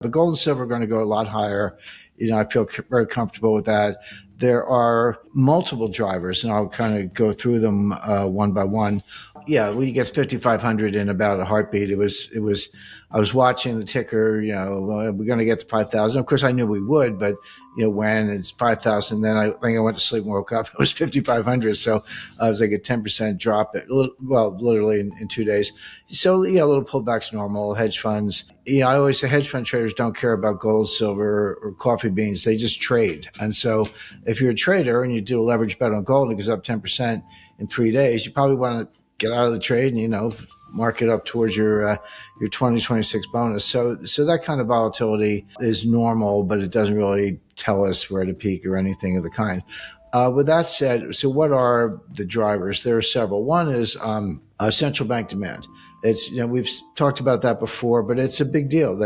But gold and silver are going to go a lot higher. I feel very comfortable with that. There are multiple drivers, and I'll kind of go through them one by one. Yeah, we get 5,500 in about a heartbeat. I was watching the ticker, we're going to get to 5,000. Of course, I knew we would, but, when it's 5,000, then I think I went to sleep and woke up. It was 5,500. So I was like a 10% drop, literally in 2 days. So, a little pullback's normal. Hedge funds, I always say hedge fund traders don't care about gold, silver, or coffee beans. They just trade. And so if you're a trader and you do a leverage bet on gold and it goes up 10% in 3 days, you probably want to get out of the trade and, mark it up towards your 2026 bonus. So that kind of volatility is normal, but it doesn't really tell us where to peak or anything of the kind. With that said, so what are the drivers? There are several. One is central bank demand. It's, we've talked about that before, but it's a big deal.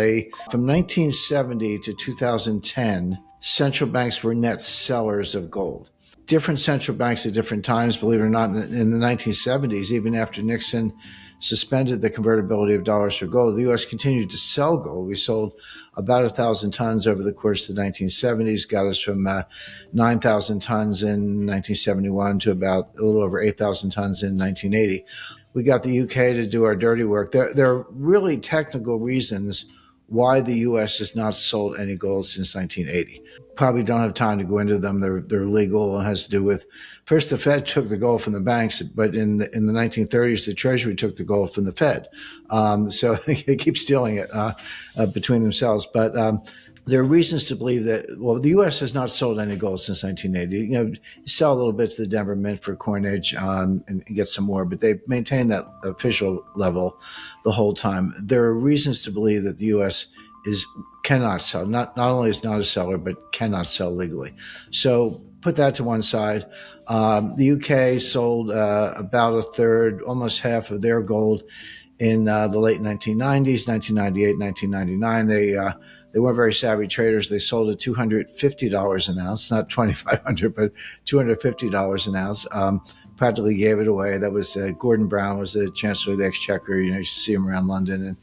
From 1970 to 2010, central banks were net sellers of gold. Different central banks at different times, believe it or not, in the 1970s, even after Nixon suspended the convertibility of dollars for gold, the U.S. continued to sell gold. We sold about 1,000 tons over the course of the 1970s, got us from 9,000 tons in 1971 to about a little over 8,000 tons in 1980. We got the UK to do our dirty work. There are really technical reasons why the U.S. has not sold any gold since 1980. Probably don't have time to go into them. They're legal and has to do with, first the Fed took the gold from the banks, but in the 1930s, the Treasury took the gold from the Fed. So they keep stealing it between themselves. But there are reasons to believe that, the U.S. has not sold any gold since 1980. You sell a little bit to the Denver Mint for coinage and get some more, but they maintain that official level the whole time. There are reasons to believe that the U.S. cannot sell, not only is not a seller, but cannot sell legally. So put that to one side. The UK sold about a third, almost half of their gold in the late 1990s, 1998, 1999. They weren't very savvy traders. They sold at $250 an ounce, not $2,500, but $250 an ounce. Practically gave it away. That was Gordon Brown was the Chancellor of the Exchequer. You should see him around London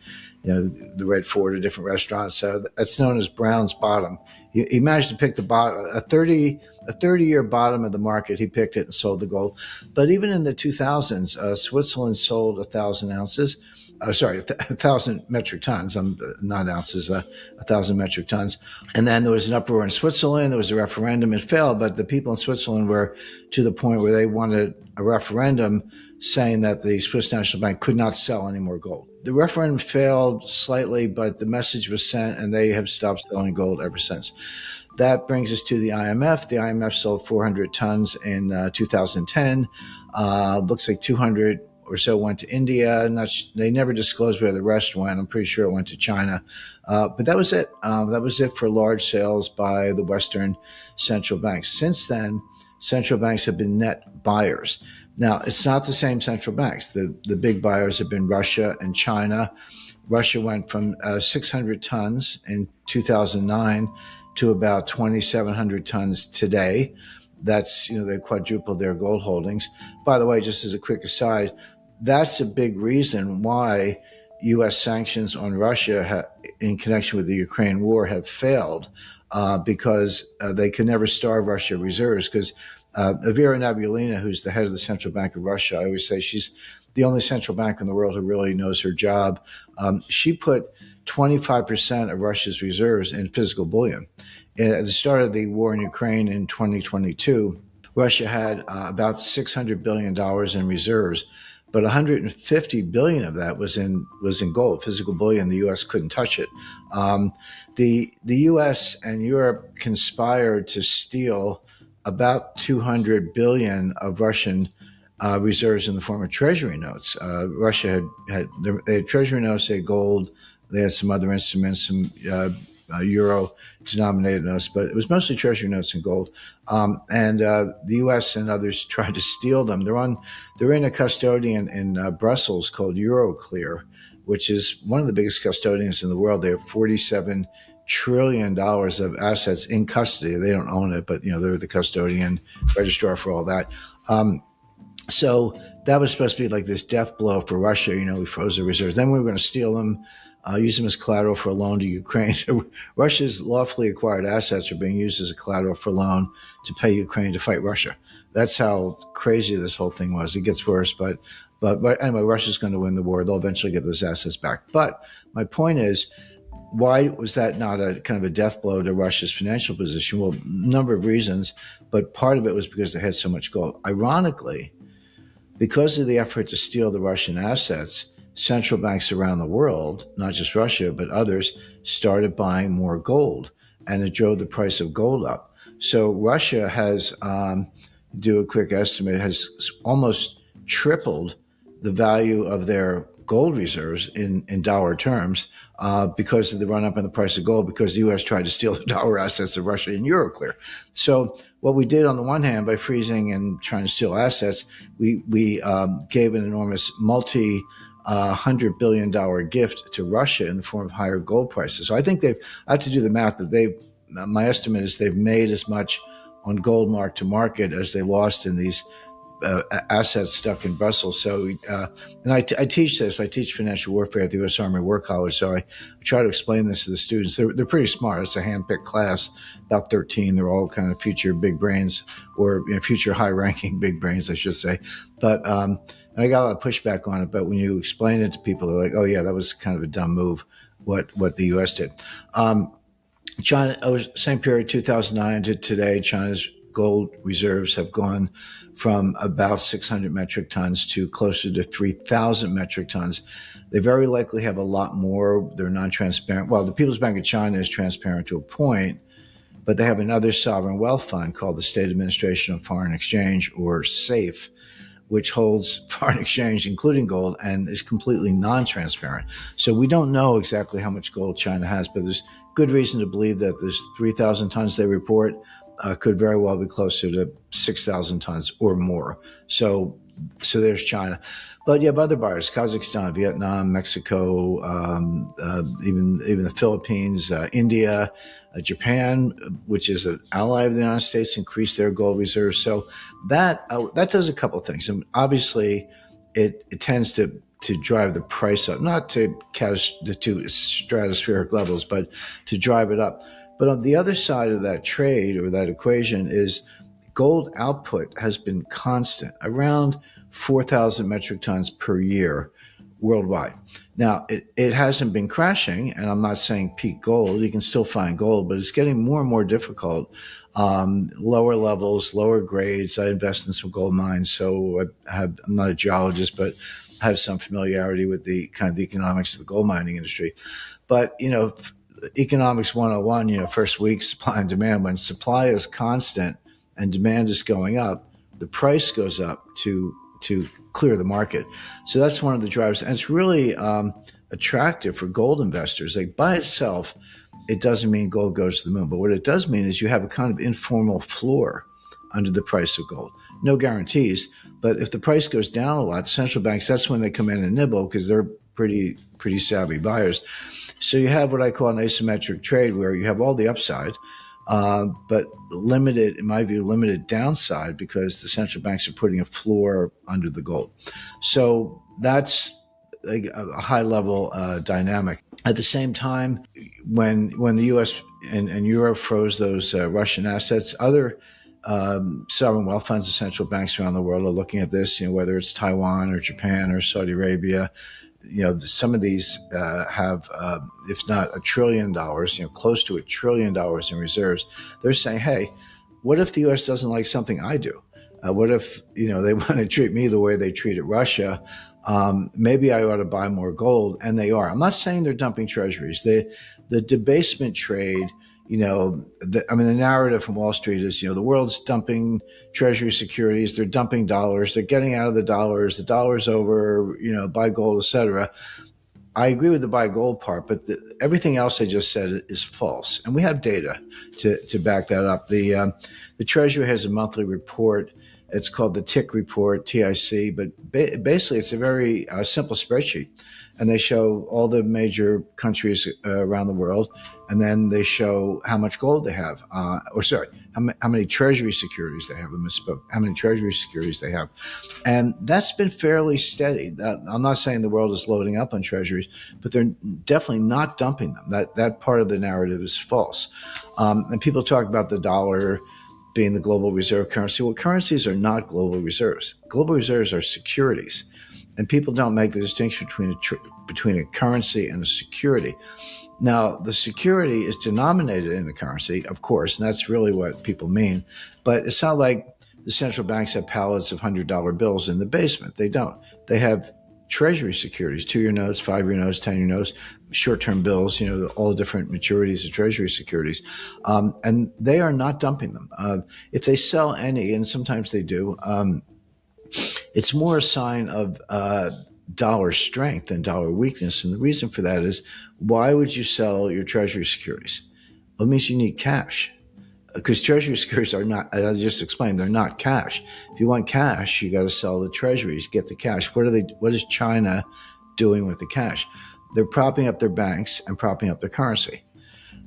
and the Red Fort or different restaurants. So that's known as Brown's bottom. He managed to pick the bottom, a 30-year bottom of the market. He picked it and sold the gold. But even in the 2000s, Switzerland sold 1,000 ounces. 1,000 metric tons. Not ounces, 1,000 metric tons. And then there was an uproar in Switzerland. There was a referendum. It failed, but the people in Switzerland were to the point where they wanted a referendum saying that the Swiss National Bank could not sell any more gold. The referendum failed slightly, but the message was sent, and they have stopped selling gold ever since. That brings us to the IMF. The IMF sold 400 tons in 2010. Looks like 200 or so went to India. They never disclosed where the rest went. I'm pretty sure it went to China. But that was it. That was it for large sales by the Western central banks. Since then, central banks have been net buyers. Now, it's not the same central banks. The big buyers have been Russia and China. Russia went from 600 tons in 2009 to about 2,700 tons today. That's, they quadrupled their gold holdings. By the way, just as a quick aside, that's a big reason why U.S. sanctions on Russia in connection with the Ukraine war have failed, because they can never starve Russia reserves. Because Vera Nabiullina, who's the head of the Central Bank of Russia, I always say she's the only central bank in the world who really knows her job. She put 25% of Russia's reserves in physical bullion. And at the start of the war in Ukraine in 2022, Russia had about $600 billion in reserves, but 150 billion of that was in gold, physical bullion. The U.S. couldn't touch it. The U.S. and Europe conspired to steal about 200 billion of Russian reserves in the form of treasury notes. Russia had treasury notes, they had gold, they had some other instruments, some euro-denominated notes, but it was mostly treasury notes and gold. And the U.S. and others tried to steal them. They're in a custodian in Brussels called Euroclear, which is one of the biggest custodians in the world. They have $47 trillion of assets in custody. They don't own it, but they're the custodian, registrar for all that. So that was supposed to be like this death blow for Russia. We froze the reserves. Then we were going to steal them use them as collateral for a loan to Ukraine. So Russia's lawfully acquired assets are being used as a collateral for a loan to pay Ukraine to fight Russia. That's how crazy this whole thing was. It gets worse, but anyway, Russia's going to win the war. They'll eventually get those assets back. But my point is, why was that not a kind of a death blow to Russia's financial position? Well, a number of reasons, but part of it was because they had so much gold. Ironically, because of the effort to steal the Russian assets, central banks around the world, not just Russia, but others, started buying more gold, and it drove the price of gold up. So Russia has, do a quick estimate, has almost tripled the value of their gold reserves in dollar terms because of the run up in the price of gold, because the U.S. tried to steal the dollar assets of Russia in Euroclear. So what we did on the one hand by freezing and trying to steal assets, we gave an enormous $100 billion gift to Russia in the form of higher gold prices. So I think I have to do the math, but my estimate is they've made as much on gold mark to market as they lost in these assets stuck in Brussels. So, and I teach this. I teach financial warfare at the U.S. Army War College. So I try to explain this to the students. They're pretty smart. It's a hand-picked class, about 13. They're all kind of future big brains, or future high-ranking big brains, I should say. But and I got a lot of pushback on it. But when you explain it to people, they're like, "Oh yeah, that was kind of a dumb move." What the U.S. did. China, same period, 2009 to today, China's gold reserves have gone from about 600 metric tons to closer to 3,000 metric tons. They very likely have a lot more. They're non-transparent. Well, the People's Bank of China is transparent to a point, but they have another sovereign wealth fund called the State Administration of Foreign Exchange, or SAFE, which holds foreign exchange, including gold, and is completely non-transparent. So we don't know exactly how much gold China has, but there's good reason to believe that this 3,000 tons they report could very well be closer to 6,000 tons or more. So there's China. But you have other buyers: Kazakhstan, Vietnam, Mexico, even the Philippines, India, Japan, which is an ally of the United States, increased their gold reserves. So that does a couple of things. And obviously, it tends to drive the price up, not to stratospheric levels, but to drive it up. But on the other side of that trade, or that equation, is gold output has been constant, around 4,000 metric tons per year worldwide. Now, it hasn't been crashing, and I'm not saying peak gold. You can still find gold, but it's getting more and more difficult. Lower levels, lower grades. I invest in some gold mines, so I'm not a geologist, but I have some familiarity with the kind of the economics of the gold mining industry. But, economics 101, first week, supply and demand. When supply is constant and demand is going up, the price goes up to clear the market. So that's one of the drivers. And it's really attractive for gold investors. Like, by itself, it doesn't mean gold goes to the moon. But what it does mean is you have a kind of informal floor under the price of gold. No guarantees. But if the price goes down a lot, central banks, that's when they come in and nibble, because they're pretty savvy buyers. So you have what I call an asymmetric trade, where you have all the upside, but limited, in my view, limited downside, because the central banks are putting a floor under the gold. So that's a high-level dynamic. At the same time, when the U.S. and Europe froze those Russian assets, other sovereign wealth funds and central banks around the world are looking at this, whether it's Taiwan or Japan or Saudi Arabia. Some of these have, if not $1 trillion, close to $1 trillion in reserves. They're saying, hey, what if the U.S. doesn't like something I do? What if, they want to treat me the way they treated Russia? Maybe I ought to buy more gold. And they are. I'm not saying they're dumping treasuries. The debasement trade, the narrative from Wall Street is, the world's dumping treasury securities. They're dumping dollars. They're getting out of the dollars. The dollar's over, buy gold, et cetera. I agree with the buy gold part, but everything else I just said is false. And we have data to back that up. The Treasury has a monthly report. It's called the TIC report, TIC, but basically it's a very simple spreadsheet. and they show all the major countries around the world, and then they show how much gold they have, how many treasury securities they have. I misspoke. How many treasury securities they have, and that's been fairly steady. I'm not saying the world is loading up on treasuries, but they're definitely not dumping them. That part of the narrative is false. And people talk about the dollar being the global reserve currency. Well, currencies are not global reserves. Global reserves are securities. And people don't make the distinction between a currency and a security. Now, the security is denominated in the currency, of course, and that's really what people mean. But it's not like the central banks have pallets of $100 bills in the basement. They don't. They have treasury securities, 2-year notes, 5-year notes, 10-year notes, short-term bills, all the different maturities of treasury securities. And they are not dumping them. If they sell any, and sometimes they do, it's more a sign of dollar strength than dollar weakness. And the reason for that is, why would you sell your treasury securities? Well, it means you need cash. Because treasury securities are not, as I just explained, they're not cash. If you want cash, you got to sell the treasuries, get the cash. What is China doing with the cash? They're propping up their banks and propping up their currency.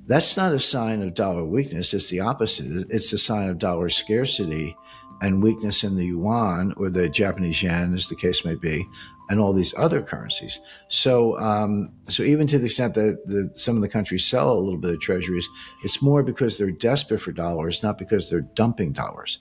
That's not a sign of dollar weakness. It's the opposite. It's a sign of dollar scarcity and weakness in the yuan or the Japanese yen, as the case may be, and all these other currencies. So even to the extent that some of the countries sell a little bit of treasuries, it's more because they're desperate for dollars, not because they're dumping dollars.